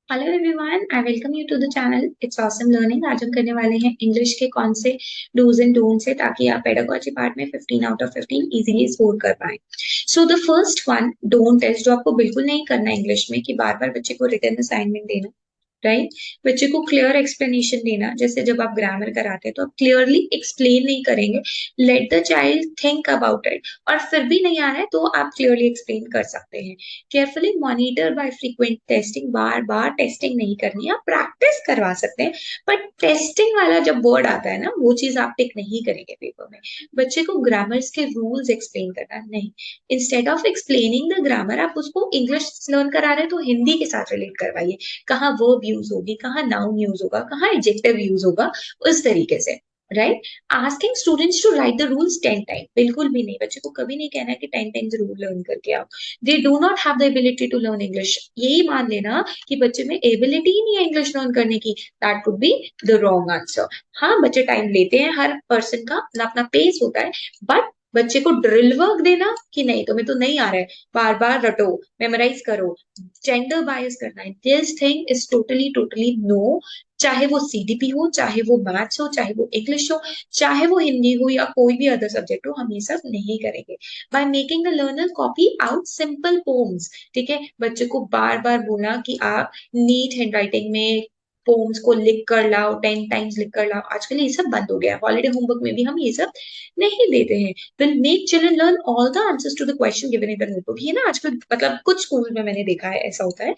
Hello everyone, I welcome you to the channel it's awesome learning. आज हम करने वाले हैं इंग्लिश के कौन से डूज एंड डोंट्स है ताकि आप पेडागोजी पार्ट में 15 आउट ऑफ 15 इजीली स्कोर कर पाए। So the first one don't test, जो आपको बिल्कुल नहीं करना है इंग्लिश में, कि बार बार बच्चे को रिटन असाइनमेंट देना। राइट, बच्चे को क्लियर एक्सप्लेनेशन देना। जैसे जब आप ग्रामर कराते हैं तो आप क्लियरली एक्सप्लेन नहीं करेंगे, late the child think about it. और फिर भी नहीं आ रहा है तो आप क्लियरली एक्सप्लेन कर सकते हैं। Carefully monitor by frequent testing, बार बार टेस्टिंग नहीं करनी है, आप प्रैक्टिस करवा सकते हैं। बट टेस्टिंग वाला जब वर्ड आता है ना, वो चीज आप टिक नहीं करेंगे पेपर में। बच्चे को ग्रामर्स के रूल्स एक्सप्लेन करना नहीं, instead of explaining the grammar आप उसको इंग्लिश लर्न करा रहे हैं तो हिंदी के साथ रिलेट करवाइए। कहाँ वर्ब यूज होगी, कहाँ नाउन यूज होगा, कहाँ एडजेक्टिव यूज होगा, उस तरीके से। Right, asking students to write the rules 10 time, बिल्कुल भी नहीं। बच्चे को कभी नहीं कहना है कि 10 टाइम्स रूल लर्न करके आओ। They do not have the ability to learn English, यही मान लेना कि बच्चे में एबिलिटी ही नहीं है इंग्लिश लर्न करने की, that would be the wrong answer. हाँ, बच्चे टाइम लेते हैं, हर पर्सन का अपना अपना पेस होता है। बट बच्चे को ड्रिल वर्क देना कि नहीं तुम्हें तो नहीं आ रहा है, बार बार रटो, मेमोराइज करो, जेंडर बायस करना है, this thing is totally totally no. चाहे वो सीडीपी हो, चाहे वो मैथ्स हो, चाहे वो इंग्लिश हो, चाहे वो हिंदी हो या कोई भी अदर सब्जेक्ट हो, हम ये सब नहीं करेंगे। By making the learner copy out simple poems, ठीक है, बच्चे को बार बार बोलना कि आप नीट हैंडराइटिंग में पोम्स को लिख कर लाओ, 10 टाइम्स लिख कर लाओ। आजकल ये सब बंद हो गया है, हॉलीडे होमवर्क में भी हम ये सब नहीं देते हैं। Will make children learn all the answers to the question given in the notebook. ये ना आजकल मतलब कुछ स्कूल में मैंने देखा है ऐसा होता है।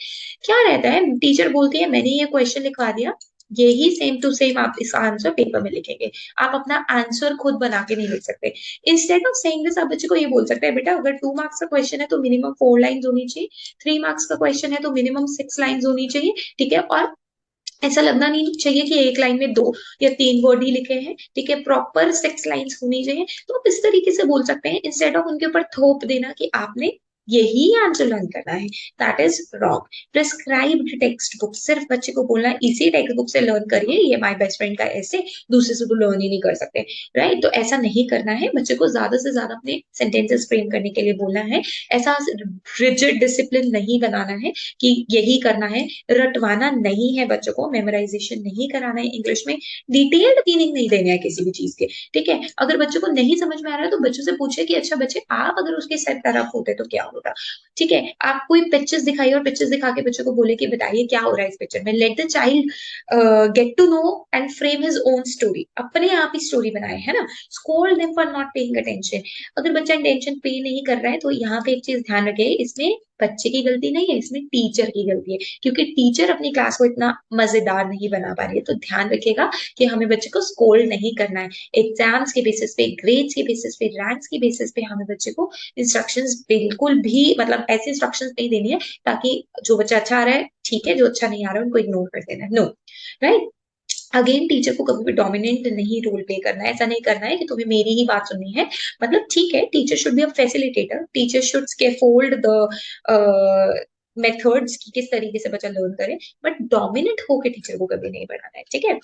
क्या रहता है, टीचर बोलती है मैंने ये क्वेश्चन लिखवा दिया, यही सेम टू सेम आप इसका आंसर पेपर में लिखेंगे। आप अपना आंसर खुद बना के नहीं लिख सकते। इंस्टेड ऑफ सेइंग दिस, आप बच्चे को ये बोल सकते हैं, बेटा अगर 2 मार्क्स का क्वेश्चन है तो मिनिमम 4 लाइंस होनी चाहिए, 3 मार्क्स का क्वेश्चन है तो मिनिमम 6 लाइंस होनी चाहिए। ठीक है, और ऐसा लगना नहीं चाहिए कि एक लाइन में 2 या 3 वर्ड ही लिखे हैं। ठीक है, प्रॉपर 6 लाइंस होनी चाहिए। तो आप इस तरीके से बोल सकते हैं, इंस्टेड ऑफ उनके ऊपर थोप देना कि आपने यही आंसर लर्न करना है। That is wrong. Prescribed text book, सिर्फ बच्चे को बोलना है इसी टेक्स्ट बुक से लर्न करिए, ये माय बेस्ट फ्रेंड का ऐसे, दूसरे से तो लर्न ही नहीं कर सकते। राइट, तो ऐसा नहीं करना है। बच्चे को ज्यादा से ज्यादा अपने सेंटेंसेस फ्रेम करने के लिए बोलना है। ऐसा रिजिड डिसिप्लिन नहीं बनाना है कि यही करना है। रटवाना नहीं है, बच्चों को मेमोराइजेशन नहीं कराना है इंग्लिश में। डिटेल्ड मीनिंग नहीं देना है किसी भी चीज के। ठीक है, अगर बच्चों को नहीं समझ में आ रहा है तो बच्चों से पूछे कि अच्छा बच्चे, आप अगर उसके सेट तरफ होते तो क्या होता। ठीक है, आप कोई पिक्चर्स दिखाइए और पिक्चर्स दिखा के बच्चों को बोले कि बताइए क्या हो रहा है इस पिक्चर में। Let the child get to know and frame his own story, अपने आप ही स्टोरी बनाए, है ना। Scold them for not paying attention, अगर बच्चा अटेंशन पे नहीं कर रहा है तो यहाँ पे एक चीज ध्यान रखे, इसमें बच्चे की गलती नहीं है, इसमें टीचर की गलती है, क्योंकि टीचर अपनी क्लास को इतना मजेदार नहीं बना पा रही है। तो ध्यान रखिएगा कि हमें बच्चे को स्कोल्ड नहीं करना है। एग्जाम्स के बेसिस पे, ग्रेड्स के बेसिस पे, रैंक्स के बेसिस पे हमें बच्चे को इंस्ट्रक्शंस बिल्कुल भी, मतलब ऐसे इंस्ट्रक्शंस नहीं देनी है ताकि जो बच्चा अच्छा आ रहा है ठीक है, जो अच्छा नहीं आ रहा है उनको इग्नोर कर देना है। No, right. अगेन, टीचर को कभी भी डोमिनेंट नहीं रोल प्ले करना है। ऐसा नहीं करना है कि तुम्हें मेरी ही बात सुननी है। मतलब ठीक है, teacher should be a facilitator, teacher should scaffold the methods की किस तरीके से बच्चा लर्न करे, बट डोमिनेंट होकर टीचर को कभी नहीं बनाना है। ठीक है,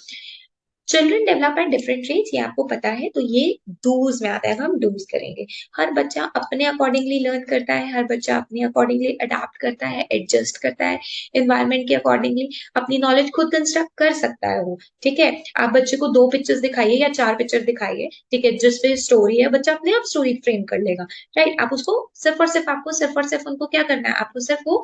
children develop at different rates, ये आपको पता है, तो ये डूज में आता है, हम डूज करेंगे। हर बच्चा अपने अकॉर्डिंगली लर्न करता है, हर बच्चा अपने अकॉर्डिंगली अडाप्ट करता है, एडजस्ट करता है एनवायरमेंट के अकॉर्डिंगली, अपनी नॉलेज खुद कंस्ट्रक्ट कर सकता है वो। ठीक है, आप बच्चे को 2 पिक्चर्स दिखाइए या 4 पिक्चर दिखाइए, ठीक है, जिस पे स्टोरी है, बच्चा अपने आप स्टोरी फ्रेम कर लेगा। राइट, आप उसको सिर्फ और सिर्फ, आपको सिर्फ और सिर्फ उनको क्या करना है, आपको सिर्फ वो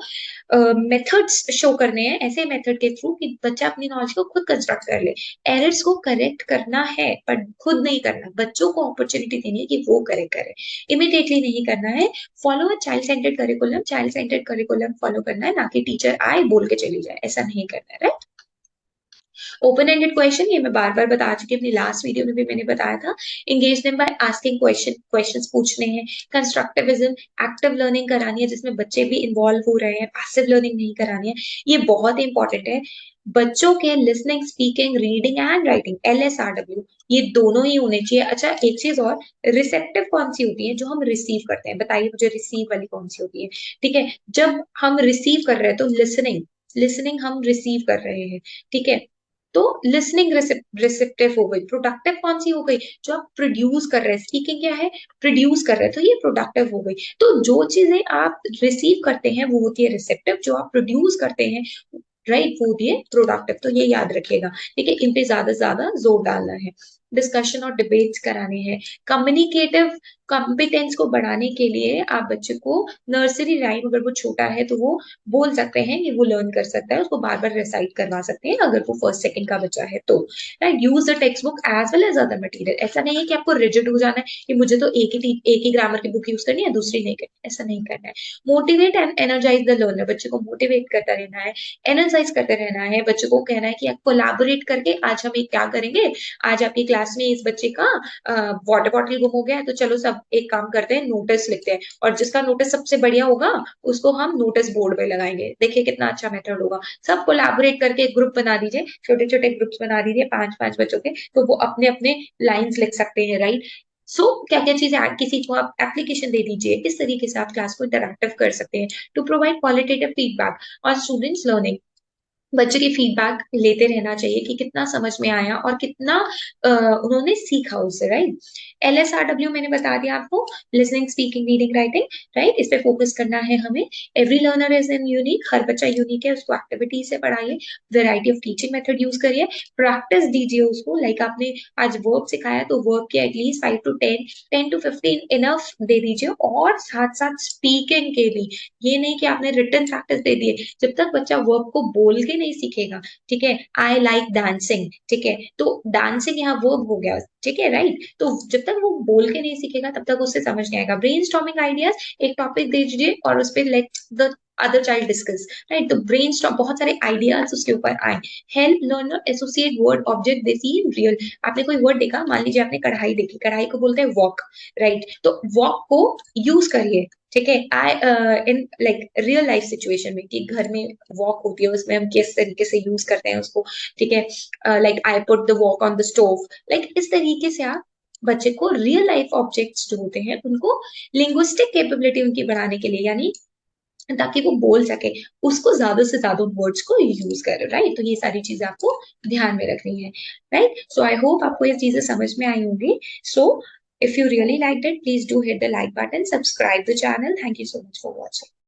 मेथड्स शो करने हैं, ऐसे मेथड के थ्रू कि बच्चा अपनी नॉलेज को खुद कंस्ट्रक्ट कर ले। एरर्स को करेक्ट करना है पर खुद नहीं करना, बच्चों को अपॉर्चुनिटी देनी है कि वो करेक्ट करे, इमिडिएटली नहीं करना है। Follow a child centred curriculum, child centred curriculum follow करना है, ना कि टीचर आए बोल के चली जाए, ऐसा नहीं करना है। राइट, ओपन एंडेड क्वेश्चन, ये मैं बार बार बता चुकी हूँ, अपनी लास्ट वीडियो में भी मैंने बताया था। Engage them by asking question, questions पूछने हैं। कंस्ट्रक्टिविज्म, एक्टिव लर्निंग करानी है जिसमें बच्चे भी इन्वॉल्व हो रहे हैं, पैसिव लर्निंग नहीं करानी है। ये बहुत इंपॉर्टेंट है। बच्चों के listening, speaking, reading and writing, LSRW, ये दोनों ही होने चाहिए। अच्छा, एक चीज और, रिसेप्टिव कौन सी होती है, जो हम रिसीव करते हैं, बताइए मुझे रिसीव वाली कौन सी होती है। ठीक है, जब हम रिसीव कर रहे हैं तो लिसनिंग, लिसनिंग हम रिसीव कर रहे हैं। ठीक है, तो लिसनिंग रिसेप्टिव हो गई। प्रोडक्टिव कौन सी हो गई, जो आप प्रोड्यूस कर रहे हैं, स्पीकिंग क्या है, प्रोड्यूस कर रहे हैं, तो ये प्रोडक्टिव हो गई। तो जो चीजें आप रिसीव करते हैं वो होती है रिसेप्टिव, जो आप प्रोड्यूस करते हैं राइट, वो दिए प्रोडक्टिव। तो ये याद रखिएगा, ठीक है, इन पे ज्यादा से ज्यादा जोर डालना है। डिस्कशन और डिबेट्स कराने हैं। कम्युनिकेटिव कॉम्पिटेंस को बढ़ाने के लिए आप बच्चे को नर्सरी राइम, अगर वो छोटा है तो वो बोल सकते हैं, ये वो लर्न कर सकता है, उसको बार बार रिसाइट करवा सकते हैं अगर वो फर्स्ट सेकंड का बच्चा है तो। Right, use the text book as well as other material. ऐसा नहीं है कि आपको रिजिड हो जाना है कि मुझे तो एक ही ग्रामर की बुक यूज करनी है, दूसरी नहीं करनी, ऐसा नहीं करना है। Motivate and energise the learner, बच्चे को मोटिवेट करता रहना है, एनर्जाइज करते रहना है। बच्चे को कहना है कि आप कोलैबोरेट करके आज हम एक क्या करेंगे, आज आपकी क्लास में इस बच्चे का वाटर बॉटल गुम हो गया है, तो चलो सब एक काम करते हैं, नोटिस लिखते हैं, और जिसका नोटिस सबसे बढ़िया होगा उसको हम नोटिस बोर्ड पे लगाएंगे। देखिए कितना अच्छा मेथड होगा। सब कोलैबोरेट करके एक ग्रुप बना दीजिए, छोटे छोटे ग्रुप्स बना दीजिए, 5-5 बच्चों के, तो वो अपने अपने लाइंस लिख सकते हैं। राइट, सो क्या क्या चीजें किसी को आप एप्लीकेशन दे दीजिए, इस तरीके से आप क्लास को इंटरैक्टिव कर सकते हैं to provide qualitative feedback on students learning. बच्चे की फीडबैक लेते रहना चाहिए कि कितना समझ में आया और कितना उन्होंने सीखा उससे। राइट, LSRW मैंने बता दिया आपको, listening speaking reading writing. Right, इस पे फोकस करना है हमें। Every learner is in unique, हर बच्चा यूनिक है, उसको एक्टिविटी से पढ़ाइए, variety of teaching method use करिए, प्रैक्टिस दीजिए उसको। लाइक आपने आज वर्ब सिखाया तो वर्ब के at least 5 to 10, 10 to 15 enough they दीजिए, और साथ साथ स्पीकिंग के भी। ये नहीं कि आपने रिटन प्रैक्टिस दे दिए, जब तक बच्चा वर्ब को बोल के नहीं सीखेगा, ठीक है, आई लाइक डांसिंग, ठीक है, तो डांसिंग यहाँ वर्ब हो गया, ठीक है, राइट, तो जब तक वो बोल के नहीं सीखेगा तब तक उससे समझ नहीं आएगा। ब्रेन स्टॉर्मिंग आइडियाज, एक टॉपिक दे दीजिए और उस पर like the other child discuss. Right, तो ब्रेन स्टॉर्म, बहुत सारे आइडियाज उसके ऊपर आए। Help learner associate word object they see in real. आपने कोई वर्ड देखा, मान लीजिए आपने कढ़ाई देखी, कढ़ाई को बोलते हैं वॉक। राइट, तो वॉक को यूज करिए, ठीक है, आई इन लाइक रियल लाइफ सिचुएशन में, कि घर में वॉक होती है, उसमें हम किस तरीके से यूज करते हैं उसको, ठीक है, like I put the walk on the stove. Like इस तरीके से आप बच्चे को रियल लाइफ ऑब्जेक्ट्स जो होते हैं उनको लिंग्विस्टिक कैपेबिलिटी उनकी बढ़ाने के लिए, यानी ताकि वो बोल सके, उसको ज्यादा से ज्यादा वर्ड्स को यूज करे। राइट, तो ये सारी चीजें आपको ध्यान में रखनी है। राइट, सो आई होप आपको ये चीजें समझ में आई होंगी। सो if you really liked it, please do hit the like button, subscribe the channel. Thank you so much for watching.